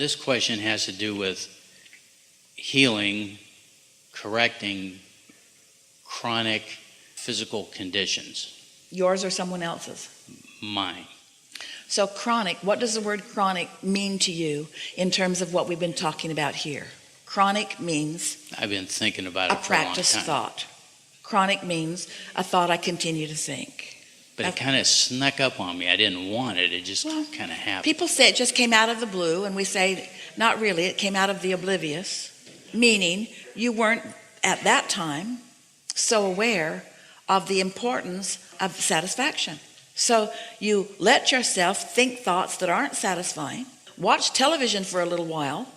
This question has to do with healing, correcting chronic physical conditions. Yours or someone else's? Mine. So chronic, what does the word chronic mean to you in terms of what we've been talking about here? Chronic means I've been thinking about it a for a long practiced time. thought. Chronic means a thought I continue to think. But it kind of snuck up on me. I didn't want it. It just kind of happened. People say it just came out of the blue, and we say, not really, it came out of the oblivious, meaning you weren't at that time so aware of the importance of satisfaction. So you let yourself think thoughts that aren't satisfying, watch television for a little while,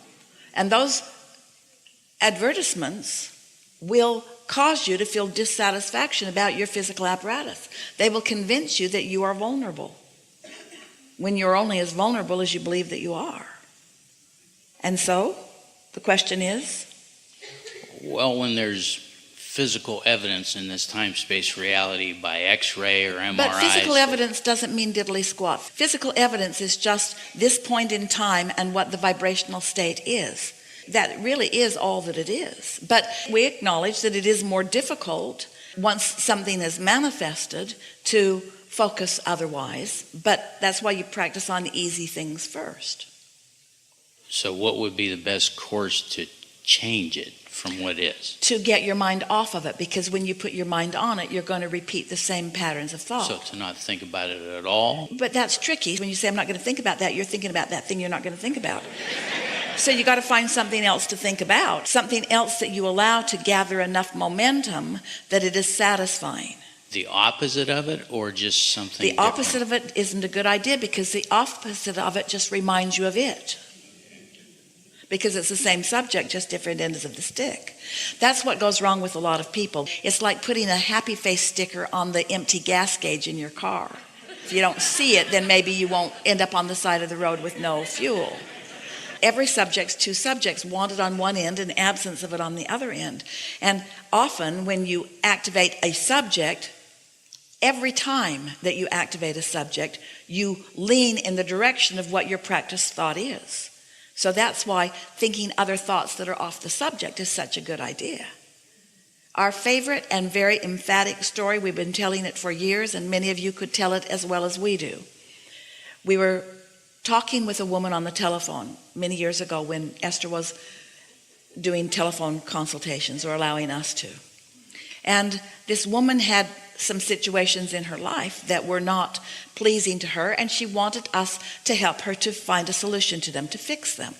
and those advertisements will cause you to feel dissatisfaction about your physical apparatus. They will convince you that you are vulnerable when you're only as vulnerable as you believe that you are. And so the question is? Well, when there's physical evidence in this time-space reality by X-ray or MRI. But physical evidence doesn't mean diddly squat. Physical evidence is just this point in time and what the vibrational state is. That really is all that it is. But we acknowledge that it is more difficult once something is manifested to focus otherwise. But that's why you practice on easy things first. So what would be the best course to change it from what is? To get your mind off of it, because when you put your mind on it, you're going to repeat the same patterns of thought. So to not think about it at all? But that's tricky. When you say, I'm not going to think about that, you're thinking about that thing you're not going to think about. So you got to find something else to think about, something else that you allow to gather enough momentum that it is satisfying. The opposite of it, or just something The opposite of it isn't a good idea, because the opposite of it just reminds you of it. Because it's the same subject, just different ends of the stick. That's what goes wrong with a lot of people. It's like putting a happy face sticker on the empty gas gauge in your car. If you don't see it, then maybe you won't end up on the side of the road with no fuel. Every subject's two subjects, wanted on one end and absence of it on the other end. And often when you activate a subject, every time that you activate a subject, you lean in the direction of what your practice thought is. So that's why thinking other thoughts that are off the subject is such a good idea. Our favorite and very emphatic story, we've been telling it for years, and many of you could tell it as well as we do. We were talking with a woman on the telephone many years ago when Esther was doing telephone consultations, or allowing us to. And this woman had some situations in her life that were not pleasing to her, and she wanted us to help her to find a solution to them, to fix them.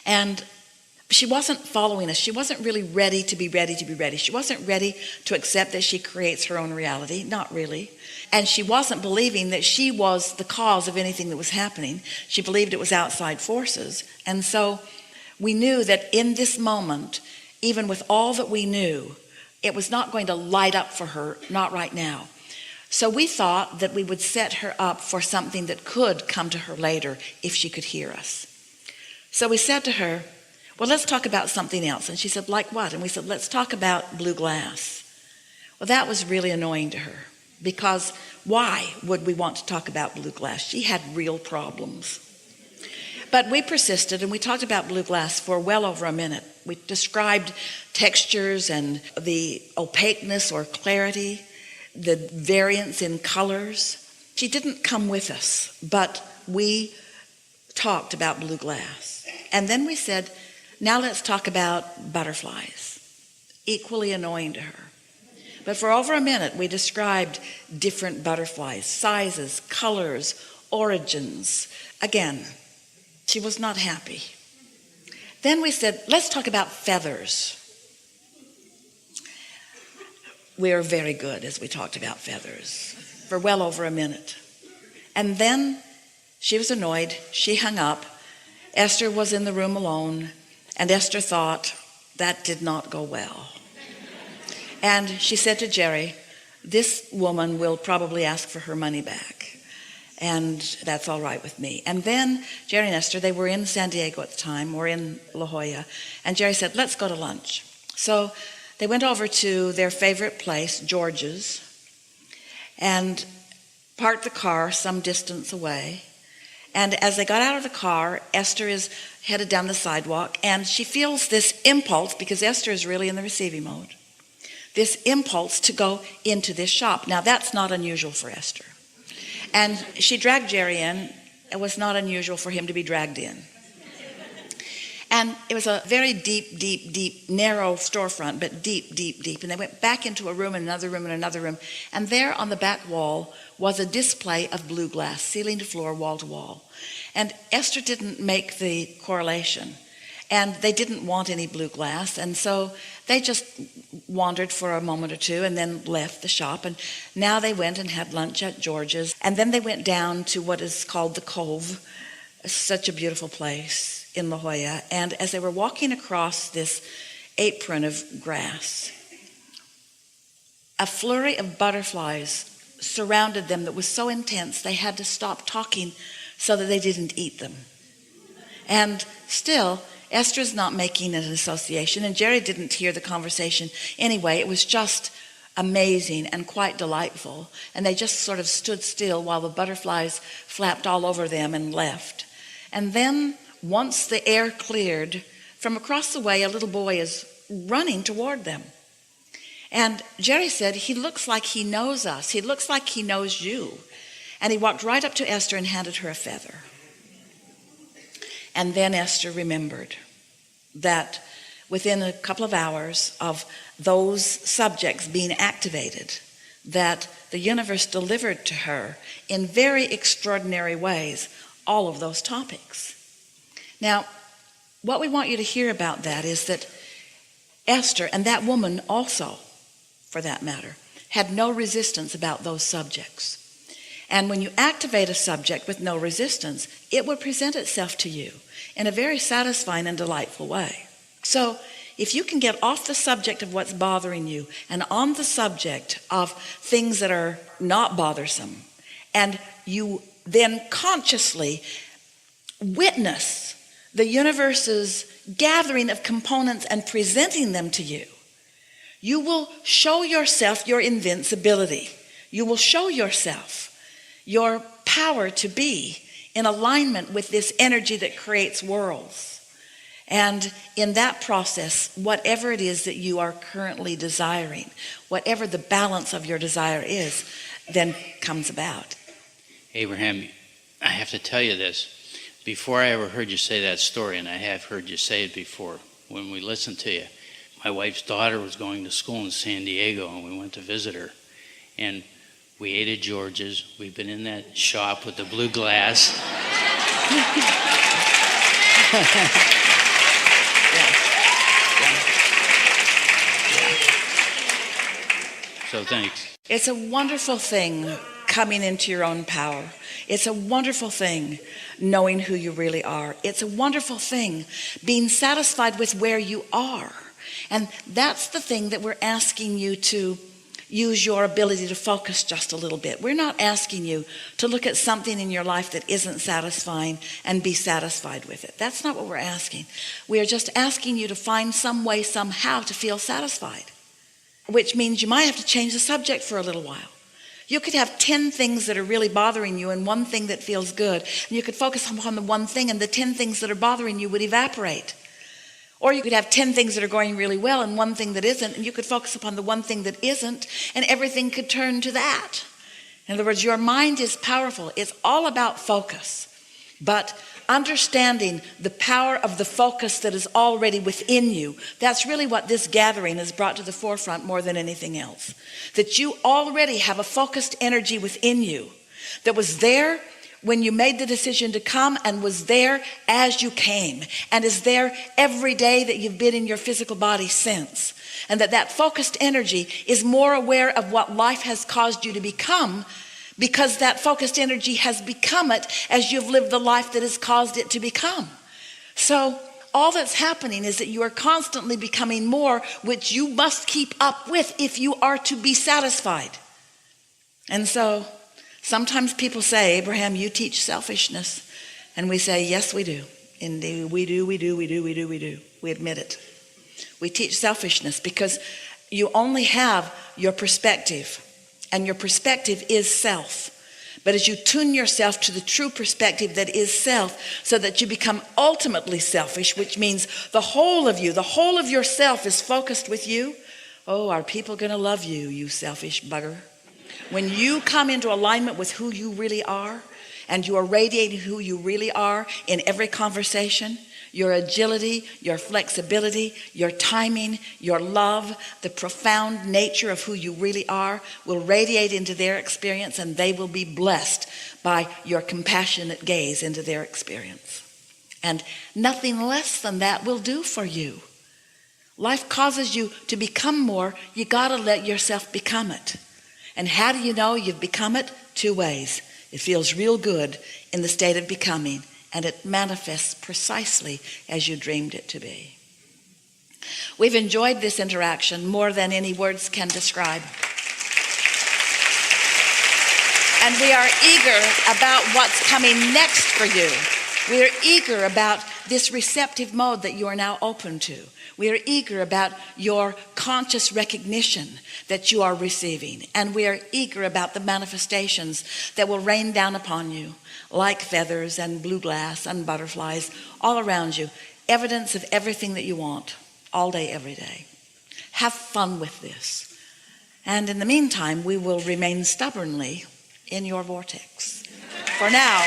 And she wasn't following us. She wasn't really ready to be ready. She wasn't ready to accept that she creates her own reality, not really. And she wasn't believing that she was the cause of anything that was happening. She believed it was outside forces. And so we knew that in this moment, even with all that we knew, it was not going to light up for her, not right now. So we thought that we would set her up for something that could come to her later if she could hear us. So we said to her, well, let's talk about something else. And she said, like what? And we said, let's talk about blue glass. Well, that was really annoying to her, because why would we want to talk about blue glass? She had real problems. But we persisted, and we talked about blue glass for well over a minute. We described textures and the opaqueness or clarity, the variance in colors. She didn't come with us, but we talked about blue glass. And then we said, now let's talk about butterflies. Equally annoying to her. But for over a minute, we described different butterflies, sizes, colors, origins. Again, she was not happy. Then we said, let's talk about feathers. We are very good as we talked about feathers for well over a minute. And then she was annoyed. She hung up. Esther was in the room alone, and Esther thought that did not go well. And she said to Jerry, this woman will probably ask for her money back. And that's all right with me. And then Jerry and Esther, they were in San Diego at the time, or in La Jolla. And Jerry said, let's go to lunch. So they went over to their favorite place, George's, and parked the car some distance away. And as they got out of the car, Esther is headed down the sidewalk, and she feels this impulse, because Esther is really in the receiving mode, this impulse to go into this shop. Now, that's not unusual for Esther. And she dragged Jerry in. It was not unusual for him to be dragged in. And it was a very deep, narrow storefront, but deep. And they went back into a room and another room and another room. And there on the back wall was a display of blue glass, ceiling to floor, wall to wall. And Esther didn't make the correlation. And they didn't want any blue glass. And so they just wandered for a moment or two and then left the shop. And now they went and had lunch at George's. And then they went down to what is called the Cove, such a beautiful place in La Jolla. And as they were walking across this apron of grass, a flurry of butterflies surrounded them that was so intense they had to stop talking so that they didn't eat them. And still, Esther's not making an association, and Jerry didn't hear the conversation anyway. It was just amazing and quite delightful. And they just sort of stood still while the butterflies flapped all over them and left. And then once the air cleared, from across the way, a little boy is running toward them. And Jerry said, he looks like he knows us. He looks like he knows you. And he walked right up to Esther and handed her a feather. And then Esther remembered that within a couple of hours of those subjects being activated, that the universe delivered to her in very extraordinary ways all of those topics. Now, what we want you to hear about that is that Esther, and that woman also, for that matter, had no resistance about those subjects. And when you activate a subject with no resistance, it will present itself to you in a very satisfying and delightful way. So if you can get off the subject of what's bothering you and on the subject of things that are not bothersome, and you then consciously witness the universe's gathering of components and presenting them to you, you will show yourself your invincibility. You will show yourself your power to be in alignment with this energy that creates worlds. And in that process, whatever it is that you are currently desiring, whatever the balance of your desire is, then comes about. Abraham, I have to tell you this. Before I ever heard you say that story, and I have heard you say it before, when we listened to you, my wife's daughter was going to school in San Diego, and we went to visit her. And we ate at George's. We've been in that shop with the blue glass. So thanks. It's a wonderful thing coming into your own power. It's a wonderful thing knowing who you really are. It's a wonderful thing being satisfied with where you are. And that's the thing that we're asking you to use your ability to focus just a little bit. We're not asking you to look at something in your life that isn't satisfying and be satisfied with it. That's not what we're asking. We are just asking you to find some way, somehow, to feel satisfied, which means you might have to change the subject for a little while. You could have 10 things that are really bothering you and one thing that feels good. And you could focus upon the one thing, and the 10 things that are bothering you would evaporate. Or you could have 10 things that are going really well and one thing that isn't, and you could focus upon the one thing that isn't, and everything could turn to that. In other words, your mind is powerful. It's all about focus. But understanding the power of the focus that is already within you, that's really what this gathering has brought to the forefront more than anything else. That you already have a focused energy within you that was there when you made the decision to come, and was there as you came, and is there every day that you've been in your physical body since. And that focused energy is more aware of what life has caused you to become, because that focused energy has become it as you've lived the life that has caused it to become. So all that's happening is that you are constantly becoming more, which you must keep up with if you are to be satisfied. And so sometimes people say, Abraham, you teach selfishness. And we say, yes, we do. Indeed, we do. We admit it. We teach selfishness because you only have your perspective. And your perspective is self. but as you tune yourself to the true perspective that is self, so that you become ultimately selfish, which means the whole of you, the whole of yourself is focused with you. Oh, are people going to love you, you selfish bugger? When you come into alignment with who you really are, and you are radiating who you really are in every conversation, your agility, your flexibility, your timing, your love, the profound nature of who you really are will radiate into their experience, and they will be blessed by your compassionate gaze into their experience. And nothing less than that will do for you. Life causes you to become more. You got to let yourself become it. And how do you know you've become it? 2 ways. It feels real good in the state of becoming, and it manifests precisely as you dreamed it to be. We've enjoyed this interaction more than any words can describe. And we are eager about what's coming next for you. We are eager about this receptive mode that you are now open to. We are eager about your conscious recognition that you are receiving. And we are eager about the manifestations that will rain down upon you like feathers and blue glass and butterflies all around you. Evidence of everything that you want all day, every day. Have fun with this. And in the meantime, we will remain stubbornly in your vortex. For now,